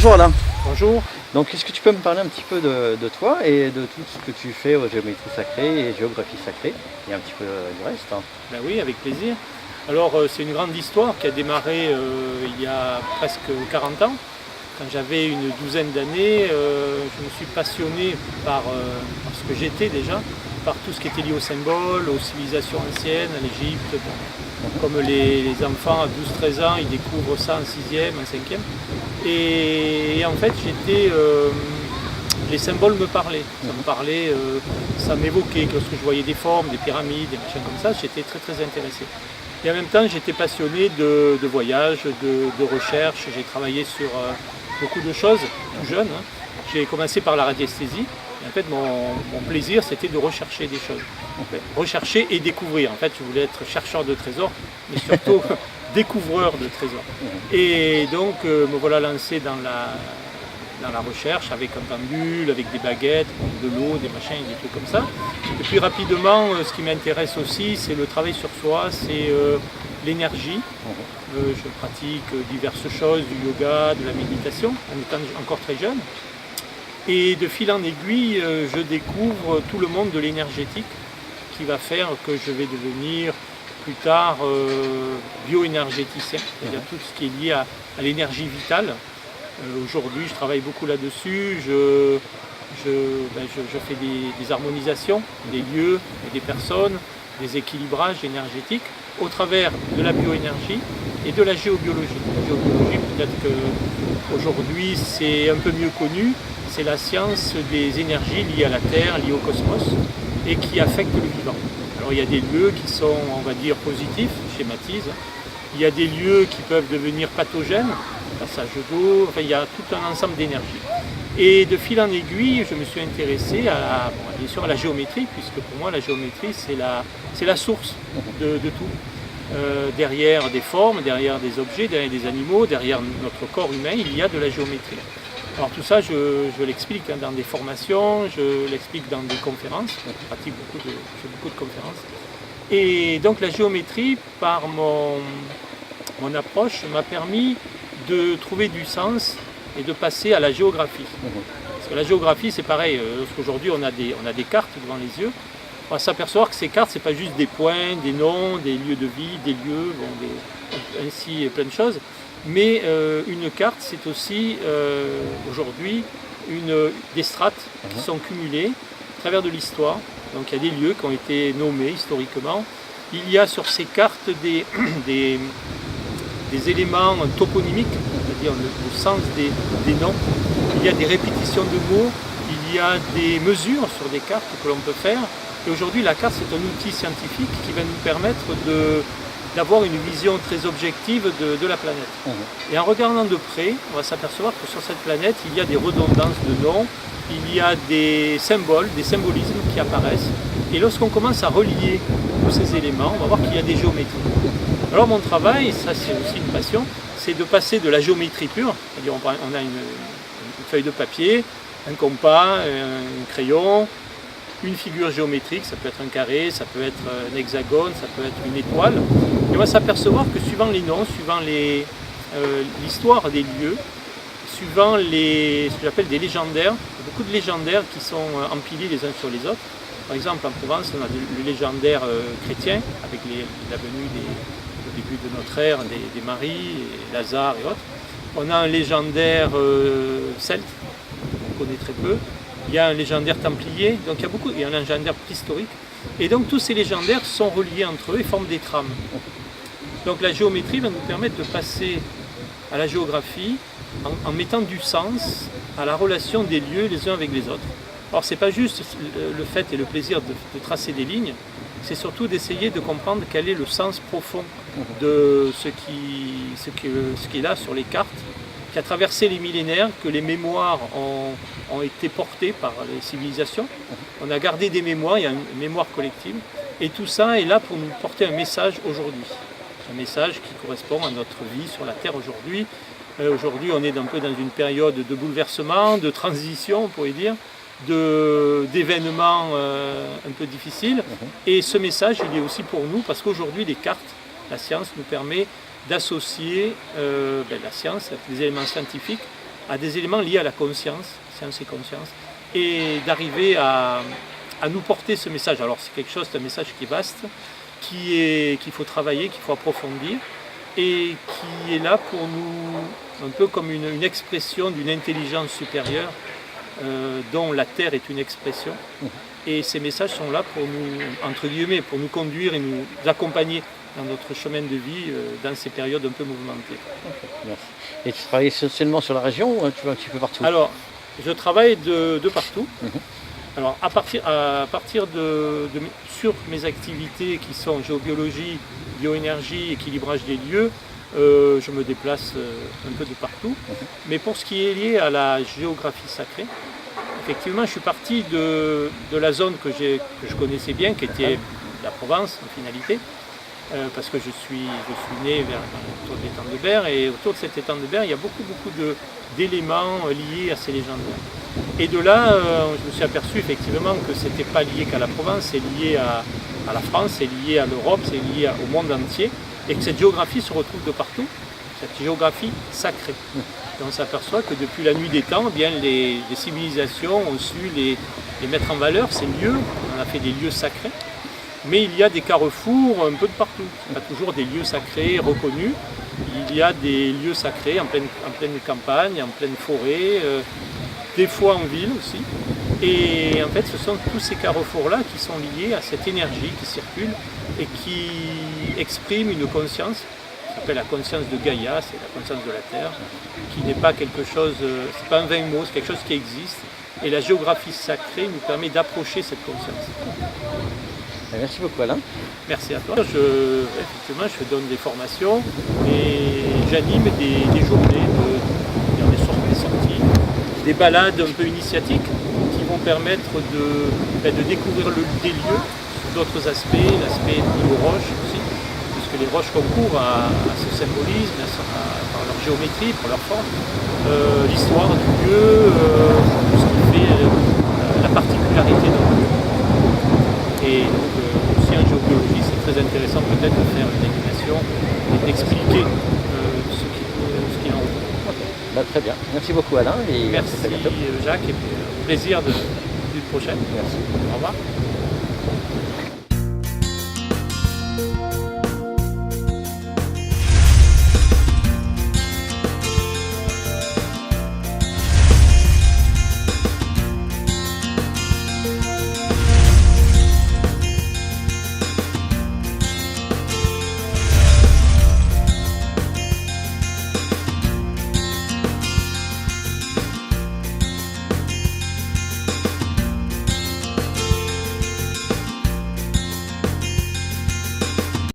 Bonjour Alain. Bonjour. Donc est-ce que tu peux me parler un petit peu de toi et de tout ce que tu fais aux géométries sacrées et géographie sacrée et un petit peu du reste hein. Ben oui, avec plaisir. Alors c'est une grande histoire qui a démarré il y a presque 40 ans. Quand j'avais une douzaine d'années, je me suis passionné par ce que j'étais déjà, par tout ce qui était lié aux symboles, aux civilisations anciennes, à l'Égypte. Comme les enfants à 12-13 ans, ils découvrent ça en 6e, en 5e. Et en fait, les symboles me parlaient. Ça me parlait, ça m'évoquait. Lorsque je voyais des formes, des pyramides, des machins comme ça, j'étais très très intéressé. Et en même temps, j'étais passionné de voyage, de recherche. J'ai travaillé sur beaucoup de choses, tout jeune. Hein. J'ai commencé par la radiesthésie. Et en fait, mon plaisir, c'était de rechercher des choses. Rechercher et découvrir. En fait, je voulais être chercheur de trésors, mais surtout découvreur de trésors. Et donc, me voilà lancé dans la recherche avec un pendule, avec des baguettes, de l'eau, des machins, des trucs comme ça. Et puis rapidement, ce qui m'intéresse aussi, c'est le travail sur soi, c'est l'énergie. Je pratique diverses choses, du yoga, de la méditation, en étant encore très jeune. Et de fil en aiguille, je découvre tout le monde de l'énergétique qui va faire que je vais devenir plus tard bioénergéticien, c'est-à-dire tout ce qui est lié à l'énergie vitale. Aujourd'hui, je travaille beaucoup là-dessus, je fais des harmonisations, des lieux et des personnes, des équilibrages énergétiques au travers de la bioénergie et de la géobiologie. La géobiologie, peut-être qu'aujourd'hui c'est un peu mieux connu, c'est la science des énergies liées à la Terre, liées au cosmos et qui affectent le vivant. Alors il y a des lieux qui sont, on va dire, positifs, je schématise. Il y a des lieux qui peuvent devenir pathogènes, passage d'eau, enfin il y a tout un ensemble d'énergies. Et de fil en aiguille, je me suis intéressé bien sûr à la géométrie, puisque pour moi la géométrie c'est la source de tout. Derrière des formes, derrière des objets, derrière des animaux, derrière notre corps humain, il y a de la géométrie. Alors tout ça, je l'explique dans des formations, je l'explique dans des conférences, je pratique beaucoup de conférences. Et donc la géométrie, par mon approche, m'a permis de trouver du sens et de passer à la géographie. Parce que la géographie, c'est pareil, aujourd'hui on a des cartes devant les yeux, on va s'apercevoir que ces cartes, ce n'est pas juste des points, des noms, des lieux de vie, des lieux, ainsi plein de choses. Mais une carte, c'est aussi aujourd'hui des strates qui sont cumulées à travers de l'histoire. Donc il y a des lieux qui ont été nommés historiquement. Il y a sur ces cartes des éléments toponymiques, c'est-à-dire le sens des noms. Il y a des répétitions de mots, il y a des mesures sur des cartes que l'on peut faire. Et aujourd'hui, la carte, c'est un outil scientifique qui va nous permettre d'avoir une vision très objective de la planète. Et en regardant de près, on va s'apercevoir que sur cette planète, il y a des redondances de noms, il y a des symboles, des symbolismes qui apparaissent. Et lorsqu'on commence à relier tous ces éléments, on va voir qu'il y a des géométries. Alors mon travail, ça c'est aussi une passion, c'est de passer de la géométrie pure, c'est-à-dire on a une feuille de papier, un compas, un crayon, une figure géométrique, ça peut être un carré, ça peut être un hexagone, ça peut être une étoile. Et on va s'apercevoir que suivant les noms, suivant l'histoire des lieux, suivant ce que j'appelle des légendaires, il y a beaucoup de légendaires qui sont empilés les uns sur les autres. Par exemple en Provence, on a le légendaire chrétien, avec la venue au début de notre ère des Maries, et Lazare et autres. On a un légendaire celte, qu'on connaît très peu. Il y a un légendaire templier, donc il y a un légendaire préhistorique. Et donc tous ces légendaires sont reliés entre eux et forment des trames. Donc la géométrie va nous permettre de passer à la géographie en mettant du sens à la relation des lieux les uns avec les autres. Alors c'est pas juste le fait et le plaisir de tracer des lignes, c'est surtout d'essayer de comprendre quel est le sens profond de ce qui est là sur les cartes, qui a traversé les millénaires, que les mémoires ont été portées par les civilisations. On a gardé des mémoires, il y a une mémoire collective, et tout ça est là pour nous porter un message aujourd'hui. Un message qui correspond à notre vie sur la Terre aujourd'hui. Aujourd'hui, on est un peu dans une période de bouleversement, de transition, on pourrait dire, d'événements un peu difficiles. Et ce message, il est aussi pour nous, parce qu'aujourd'hui, les cartes, la science nous permet d'associer la science, les éléments scientifiques, à des éléments liés à la conscience, science et conscience, et d'arriver à nous porter ce message. Alors c'est quelque chose, c'est un message qui est vaste, qu'il faut travailler, qu'il faut approfondir, et qui est là pour nous, un peu comme une expression d'une intelligence supérieure, dont la Terre est une expression. Et ces messages sont là pour nous, entre guillemets, pour nous conduire et nous accompagner dans notre chemin de vie, dans ces périodes un peu mouvementées. Ok, merci. Et tu travailles essentiellement sur la région ou tu vas un petit peu partout? Alors, je travaille de partout. Mhm. Alors, sur mes activités qui sont géobiologie, bioénergie, équilibrage des lieux, je me déplace un peu de partout. Mais pour ce qui est lié à la géographie sacrée, effectivement, je suis parti de la zone que je connaissais bien, qui était la Provence en finalité, parce que je suis né autour de l'étang de Berre, et autour de cet étang de Berre, il y a beaucoup d'éléments liés à ces légendes. Et de là, je me suis aperçu effectivement que ce n'était pas lié qu'à la Provence, c'est lié à la France, c'est lié à l'Europe, c'est lié au monde entier, et que cette géographie se retrouve de partout, cette géographie sacrée. Et on s'aperçoit que depuis la nuit des temps, eh bien, les civilisations ont su les mettre en valeur, ces lieux, on a fait des lieux sacrés, mais il y a des carrefours un peu de partout, pas toujours des lieux sacrés reconnus, il y a des lieux sacrés en pleine campagne, en pleine forêt, des fois en ville aussi. Et en fait, ce sont tous ces carrefours-là qui sont liés à cette énergie qui circule et qui exprime une conscience, qui s'appelle la conscience de Gaïa, c'est la conscience de la Terre, qui n'est pas quelque chose, c'est pas un vain mot, c'est quelque chose qui existe. Et la géographie sacrée nous permet d'approcher cette conscience. Merci beaucoup Alain. Merci à toi. Effectivement, je donne des formations et j'anime des journées, des sorties, des balades un peu initiatiques qui vont permettre de découvrir des lieux sous d'autres aspects, l'aspect lié aux roches aussi, puisque les roches concourent à ce symbolisme, par leur géométrie, par leur forme, l'histoire du lieu, tout ce qui fait la particularité d'un lieu. Et donc, aussi en géobiologie, c'est très intéressant peut-être de faire une animation et d'expliquer ce qu'il en est. Très bien. Merci beaucoup Alain. Et merci Jacques, et plaisir d'une prochaine. Merci. Au revoir.